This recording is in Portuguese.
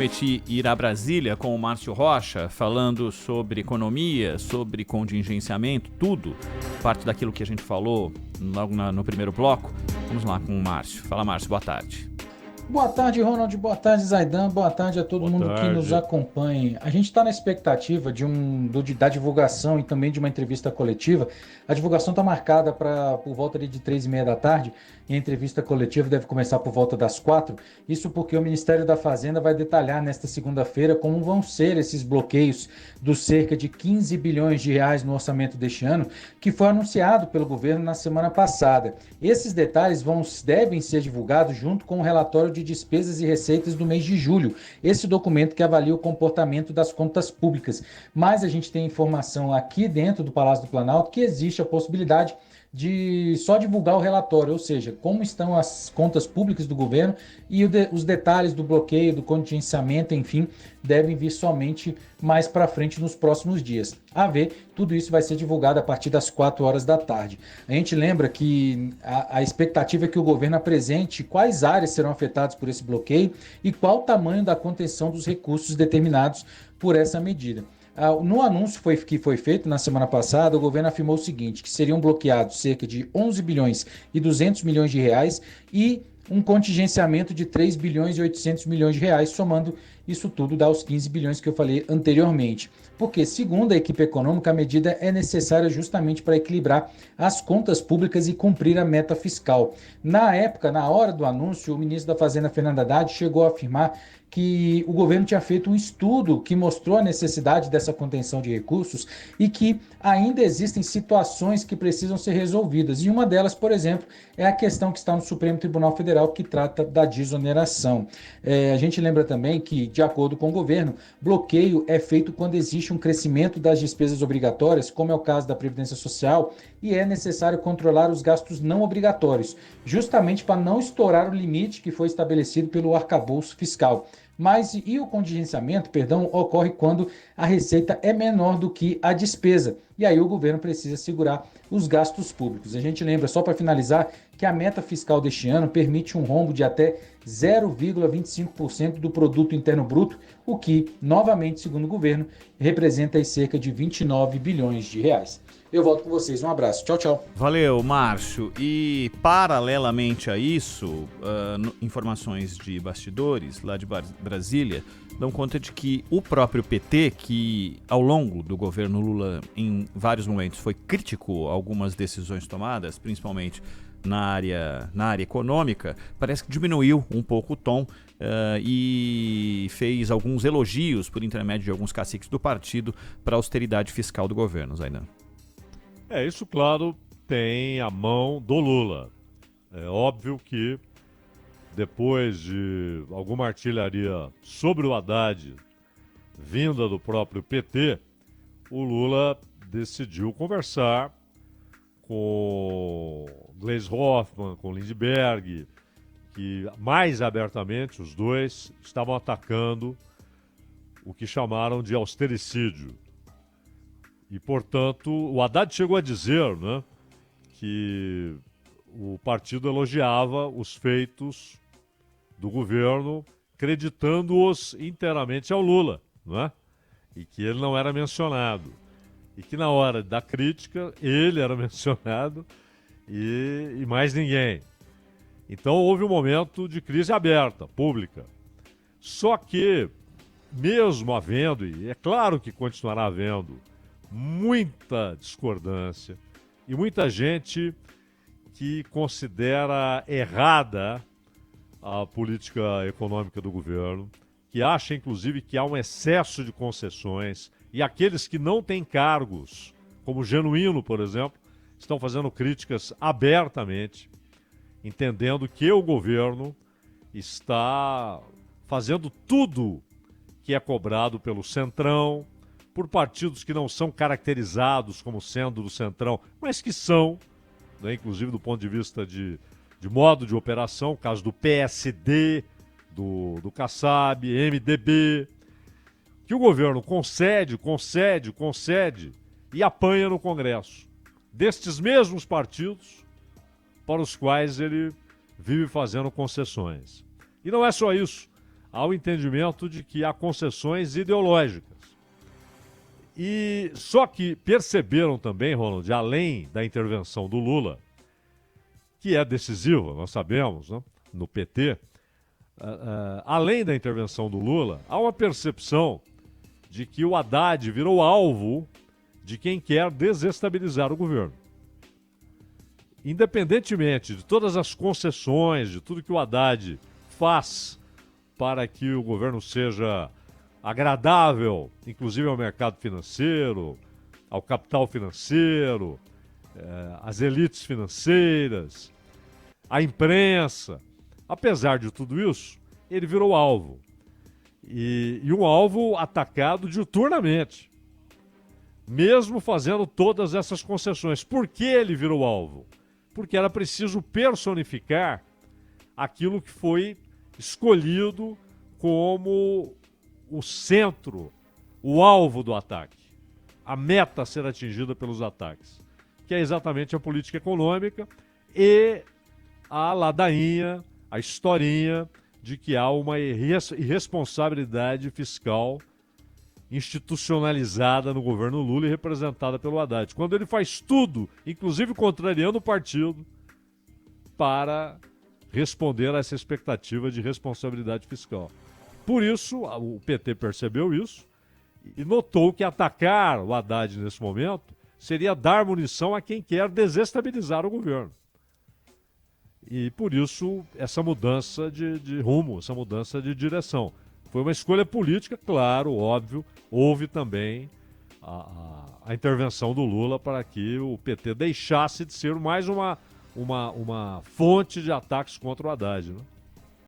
Prometi ir a Brasília com o Márcio Rocha, falando sobre economia, sobre contingenciamento, tudo, parte daquilo que a gente falou logo no primeiro bloco. Vamos lá com o Márcio. Fala, Márcio, boa tarde. Boa tarde, Ronald. Boa tarde, Zaidan. Boa tarde a todo mundo que nos acompanha. A gente está na expectativa da divulgação e também de uma entrevista coletiva. A divulgação está marcada por volta de 3h30 da tarde e a entrevista coletiva deve começar por volta das 4. Isso porque o Ministério da Fazenda vai detalhar nesta segunda-feira como vão ser esses bloqueios dos cerca de 15 bilhões de reais no orçamento deste ano, que foi anunciado pelo governo na semana passada. Esses detalhes devem ser divulgados junto com o relatório de despesas e receitas do mês de julho, esse documento que avalia o comportamento das contas públicas. Mas a gente tem informação aqui dentro do Palácio do Planalto que existe a possibilidade de só divulgar o relatório, ou seja, como estão as contas públicas do governo e os detalhes do bloqueio, do contingenciamento, enfim, devem vir somente mais para frente nos próximos dias. A ver, tudo isso vai ser divulgado a partir das 4 horas da tarde. A gente lembra que a expectativa é que o governo apresente quais áreas serão afetadas por esse bloqueio e qual o tamanho da contenção dos recursos determinados por essa medida. No anúncio que foi feito na semana passada, o governo afirmou o seguinte, que seriam bloqueados cerca de 11 bilhões e 200 milhões de reais e um contingenciamento de 3 bilhões e 800 milhões de reais, somando isso tudo dá os 15 bilhões que eu falei anteriormente. Porque, segundo a equipe econômica, a medida é necessária justamente para equilibrar as contas públicas e cumprir a meta fiscal. Na época, na hora do anúncio, o ministro da Fazenda, Fernando Haddad, chegou a afirmar que o governo tinha feito um estudo que mostrou a necessidade dessa contenção de recursos e que ainda existem situações que precisam ser resolvidas. E uma delas, por exemplo, é a questão que está no Supremo Tribunal Federal, que trata da desoneração. A gente lembra também que, de acordo com o governo, bloqueio é feito quando existe um crescimento das despesas obrigatórias, como é o caso da Previdência Social, e é necessário controlar os gastos não obrigatórios, justamente para não estourar o limite que foi estabelecido pelo arcabouço fiscal. Mas o contingenciamento, ocorre quando a receita é menor do que a despesa. E aí o governo precisa segurar os gastos públicos. A gente lembra, só para finalizar, que a meta fiscal deste ano permite um rombo de até 0,25% do produto interno bruto, o que, novamente, segundo o governo, representa cerca de 29 bilhões de reais. Eu volto com vocês. Um abraço. Tchau, tchau. Valeu, Márcio. E, paralelamente a isso, informações de bastidores lá de Brasília dão conta de que o próprio PT, que ao longo do governo Lula, em vários momentos, foi crítico a algumas decisões tomadas, principalmente na área econômica, parece que diminuiu um pouco o tom e fez alguns elogios por intermédio de alguns caciques do partido para a austeridade fiscal do governo, Zaidan. Isso, claro, tem a mão do Lula. É óbvio que depois de alguma artilharia sobre o Haddad, vinda do próprio PT, o Lula decidiu conversar com Gleisi Hoffmann, com Lindbergh, que mais abertamente os dois estavam atacando o que chamaram de austericídio. E, portanto, o Haddad chegou a dizer, né, que o partido elogiava os feitos do governo, creditando-os inteiramente ao Lula, né, e que ele não era mencionado. E que na hora da crítica, ele era mencionado e mais ninguém. Então houve um momento de crise aberta, pública. Só que, mesmo havendo, e é claro que continuará havendo, muita discordância e muita gente que considera errada a política econômica do governo, que acha inclusive que há um excesso de concessões e aqueles que não têm cargos, como o Genuíno, por exemplo, estão fazendo críticas abertamente, entendendo que o governo está fazendo tudo que é cobrado pelo Centrão, por partidos que não são caracterizados como sendo do Centrão, mas que são, né, inclusive do ponto de vista de modo de operação, caso do PSD, do Kassab, MDB, que o governo concede e apanha no Congresso. Destes mesmos partidos para os quais ele vive fazendo concessões. E não é só isso. ao entendimento de que há concessões ideológicas. E só que perceberam também, Ronald, além da intervenção do Lula, que é decisiva, nós sabemos, né, no PT, além da intervenção do Lula, há uma percepção de que o Haddad virou alvo de quem quer desestabilizar o governo. Independentemente de todas as concessões, de tudo que o Haddad faz para que o governo seja agradável, inclusive ao mercado financeiro, ao capital financeiro, às elites financeiras, à imprensa. Apesar de tudo isso, ele virou alvo. E um alvo atacado diuturnamente, mesmo fazendo todas essas concessões. Por que ele virou alvo? Porque era preciso personificar aquilo que foi escolhido como o centro, o alvo do ataque, a meta a ser atingida pelos ataques, que é exatamente a política econômica e a ladainha, a historinha de que há uma irresponsabilidade fiscal institucionalizada no governo Lula e representada pelo Haddad. Quando ele faz tudo, inclusive contrariando o partido, para responder a essa expectativa de responsabilidade fiscal. Por isso, o PT percebeu isso e notou que atacar o Haddad nesse momento seria dar munição a quem quer desestabilizar o governo. E por isso, essa mudança de rumo, essa mudança de direção. Foi uma escolha política, claro, óbvio. Houve também a intervenção do Lula para que o PT deixasse de ser mais uma fonte de ataques contra o Haddad, né?